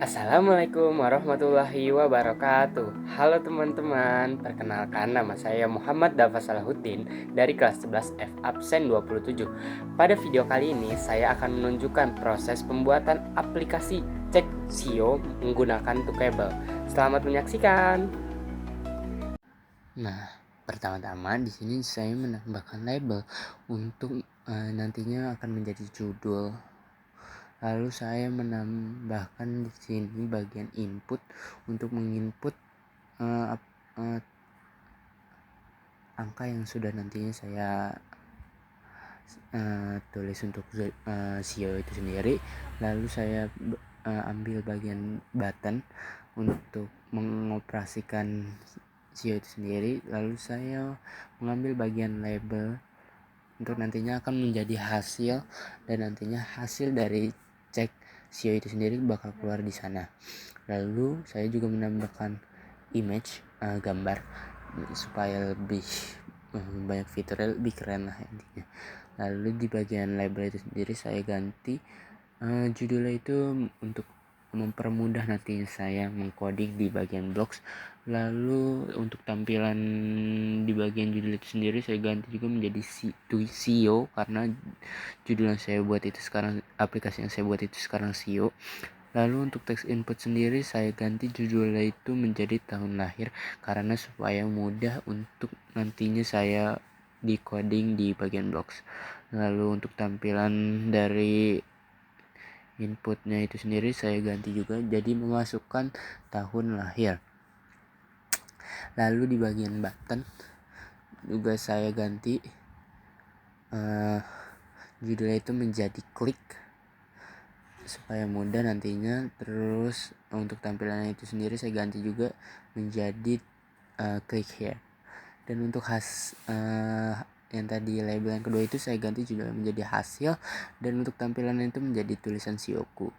Assalamualaikum warahmatullahi wabarakatuh. Halo teman-teman, perkenalkan nama saya Muhammad Dafa Salahuddin dari kelas 11 F absen 27. Pada video kali ini saya akan menunjukkan proses pembuatan aplikasi cek SEO menggunakan Tuckable. Selamat menyaksikan. Nah, pertama-tama di sini saya menambahkan label untuk nantinya akan menjadi judul. Lalu saya menambahkan di sini bagian input untuk menginput uh, uh, angka yang sudah nantinya saya tulis untuk SEO itu sendiri. Lalu saya ambil bagian button untuk mengoperasikan SEO itu sendiri. Lalu saya mengambil bagian label untuk nantinya akan menjadi hasil, dan nantinya hasil dari cek SEO itu sendiri bakal keluar di sana. Lalu saya juga menambahkan image, gambar, supaya lebih banyak fiturnya, lebih keren lah intinya. Lalu di bagian label itu sendiri saya ganti judulnya itu untuk mempermudah nantinya saya mengcoding di bagian blocks. Lalu untuk tampilan di bagian judul itu sendiri saya ganti juga menjadi SEO, karena judul yang saya buat itu sekarang, aplikasi yang saya buat itu sekarang SEO. Lalu untuk teks input sendiri saya ganti judulnya itu menjadi tahun lahir, karena supaya mudah untuk nantinya saya di coding di bagian blocks. Lalu untuk tampilan dari inputnya itu sendiri saya ganti juga jadi memasukkan tahun lahir. Lalu di bagian button juga saya ganti judulnya itu menjadi klik supaya mudah nantinya. Terus untuk tampilannya itu sendiri saya ganti juga menjadi click here. Dan untuk yang tadi label yang kedua itu saya ganti judulnya menjadi hasil, dan untuk tampilannya itu menjadi tulisan SEO-ku.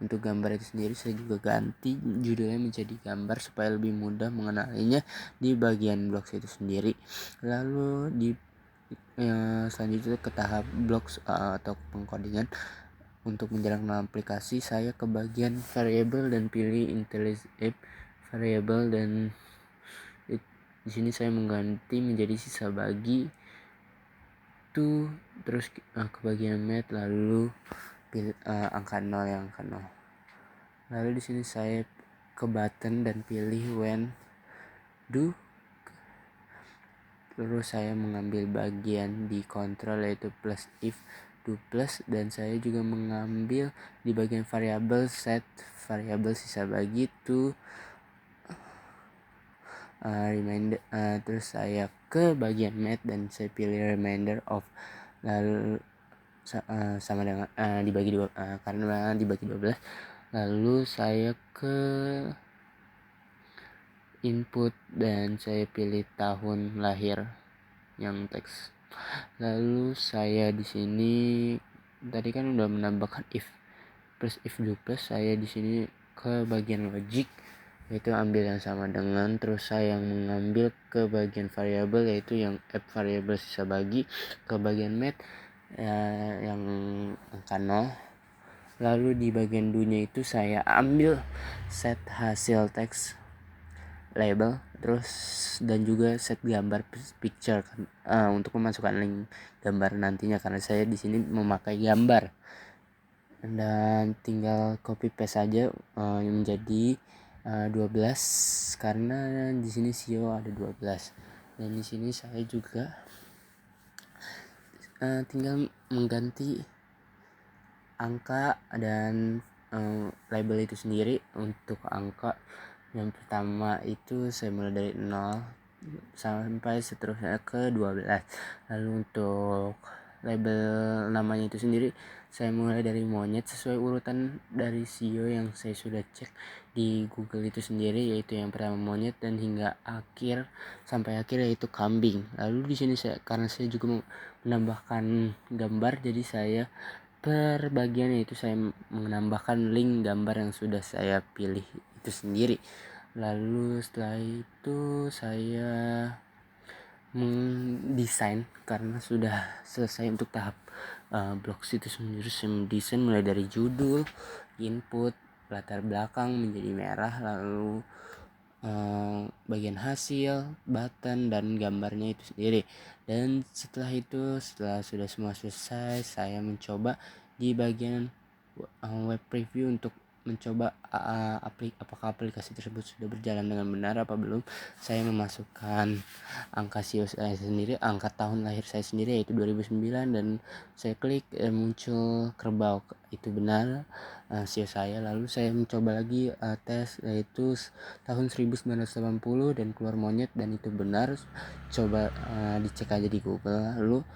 Untuk gambar itu sendiri saya juga ganti judulnya menjadi gambar supaya lebih mudah mengenalinya di bagian blocks itu sendiri. Lalu di selanjutnya ke tahap blocks atau pengkodingan. Untuk menjalankan aplikasi saya ke bagian variable dan pilih IntelliSafe variable, dan di sini saya mengganti menjadi sisa bagi itu. Terus ke bagian math, lalu pilih angka 0 yang angka 0. Lalu di sini saya ke button dan pilih when do. Terus saya mengambil bagian di control yaitu plus if do plus, dan saya juga mengambil di bagian variable set variable sisa bagi to reminder. Terus saya ke bagian math dan saya pilih reminder of, lalu sama dengan dibagi dua, karena dibagi 12. Lalu saya ke input dan saya pilih tahun lahir yang teks. Lalu saya di sini tadi kan udah menambahkan if plus if do plus, saya di sini ke bagian logic yaitu ambil yang sama dengan, terus saya yang mengambil ke bagian variable yaitu yang add variable sisa bagi, ke bagian math yang angka 0. Lalu di bagian do-nya itu saya ambil set hasil teks label, terus dan juga set gambar picture untuk memasukkan link gambar nantinya, karena saya di sini memakai gambar, dan tinggal copy paste saja menjadi 12 karena di sini SEO ada 12. Dan di sini saya juga tinggal mengganti angka dan label itu sendiri. Untuk angka yang pertama itu saya mulai dari 0 sampai seterusnya ke 12. Lalu untuk label namanya itu sendiri saya mulai dari monyet sesuai urutan dari SEO yang saya sudah cek di Google itu sendiri, yaitu yang pertama monyet dan hingga akhir sampai akhir yaitu kambing. Lalu di sini karena saya juga menambahkan gambar, jadi saya per bagian itu saya menambahkan link gambar yang sudah saya pilih itu sendiri. Lalu setelah itu saya mendesain, karena sudah selesai untuk tahap blog itu sendiri. Saya mendesain mulai dari judul, input, latar belakang menjadi merah, lalu bagian hasil, button, dan gambarnya itu sendiri. Dan setelah sudah semua selesai, saya mencoba di bagian web preview untuk mencoba apakah aplikasi tersebut sudah berjalan dengan benar apa belum. Saya memasukkan angka SIO saya sendiri, angka tahun lahir saya sendiri yaitu 2009, dan saya klik muncul kerbau, itu benar SIO saya. Lalu saya mencoba lagi tes yaitu tahun 1980 dan keluar monyet, dan itu benar. Coba dicek aja di Google. Lalu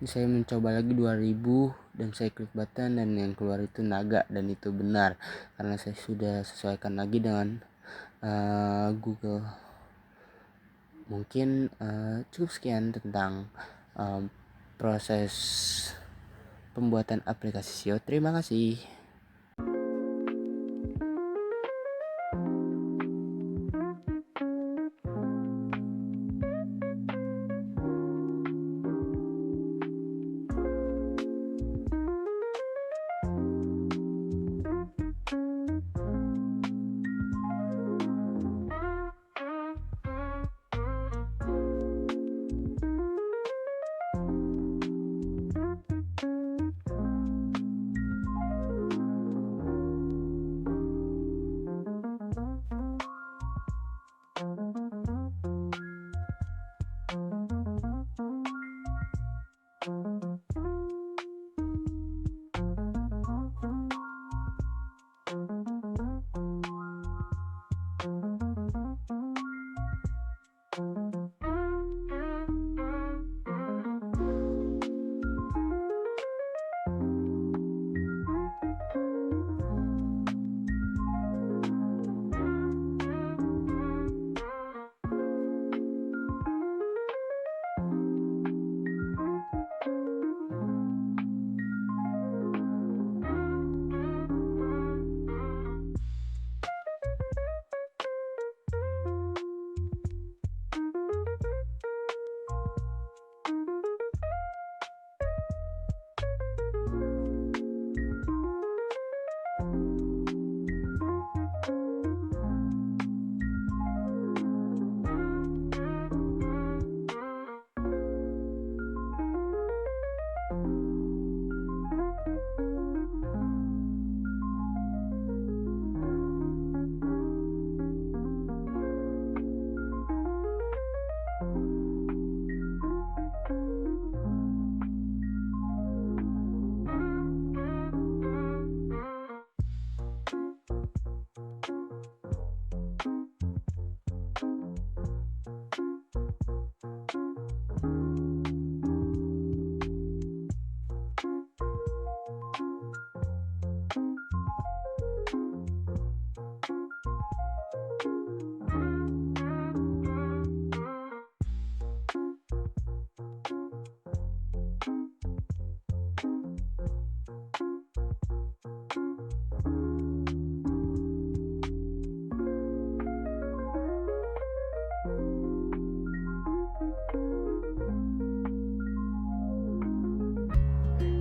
saya mencoba lagi 2000 dan saya klik button dan yang keluar itu naga, dan itu benar karena saya sudah sesuaikan lagi dengan Google. Mungkin cukup sekian tentang proses pembuatan aplikasi SEO. Terima kasih.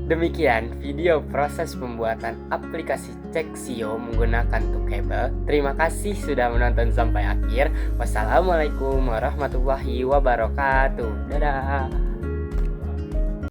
Demikian video proses pembuatan aplikasi cek SEO menggunakan Tuckable. Terima kasih sudah menonton sampai akhir. Wassalamualaikum warahmatullahi wabarakatuh. Dadah.